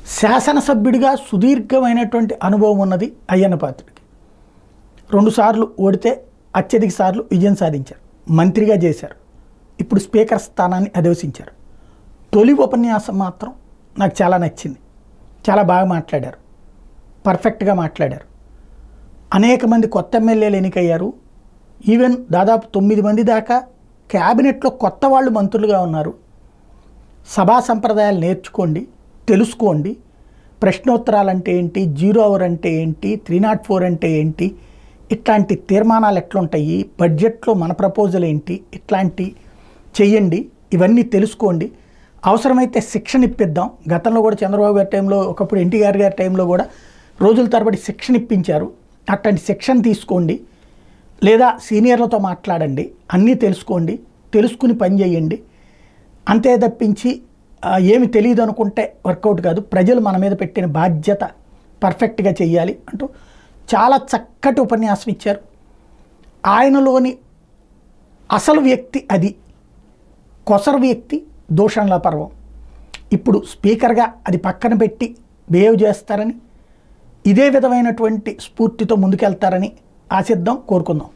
శాసనసభ్యుడిగా సుదీర్ఘమైనటువంటి అనుభవం ఉన్నది అయ్యన్న పాత్రుడికి. 2 సార్లు ఓడితే అత్యధిక సార్లు విజయం సాధించారు, మంత్రిగా చేశారు, ఇప్పుడు స్పీకర్ స్థానాన్ని అధివసించారు. తొలి ఉపన్యాసం మాత్రం నాకు చాలా నచ్చింది. చాలా బాగా మాట్లాడారు, పర్ఫెక్ట్గా మాట్లాడారు. అనేక మంది కొత్త ఎమ్మెల్యేలు ఎన్నికయ్యారు. ఈవెన్ దాదాపు 9 మంది దాకా క్యాబినెట్లో కొత్త వాళ్ళు మంత్రులుగా ఉన్నారు. సభా సంప్రదాయాలు నేర్చుకోండి, తెలుసుకోండి. ప్రశ్నోత్తరాలు అంటే ఏంటి, 0 అవర్ అంటే ఏంటి, 304 అంటే ఏంటి, ఇట్లాంటి తీర్మానాలు ఎట్లుంటాయి, బడ్జెట్లో మన ప్రపోజల్ ఏంటి, ఇట్లాంటి చెయ్యండి. ఇవన్నీ తెలుసుకోండి. అవసరమైతే శిక్షణ ఇప్పిద్దాం. గతంలో కూడా చంద్రబాబు గారి టైంలో, ఒకప్పుడు ఎన్టీఆర్ గారి టైంలో కూడా రోజుల తరబడి శిక్షణ ఇప్పించారు. అట్లాంటి శిక్షణ తీసుకోండి, లేదా సీనియర్లతో మాట్లాడండి. అన్నీ తెలుసుకోండి, తెలుసుకుని పని చేయండి. అంతే తప్పించి ఏమి తెలియదు అనుకుంటే వర్కౌట్ కాదు. ప్రజలు మన మీద పెట్టిన బాధ్యత పర్ఫెక్ట్గా చెయ్యాలి అంటూ చాలా చక్కటి ఉపన్యాసం ఇచ్చారు. ఆయనలోని అసలు వ్యక్తి అది, కొసరు వ్యక్తి దూషణల పర్వం. ఇప్పుడు స్పీకర్గా అది పక్కన పెట్టి బిహేవ్ చేస్తారని, ఇదే విధమైనటువంటి స్ఫూర్తితో ముందుకెళ్తారని ఆశిద్దాం, కోరుకుందాం.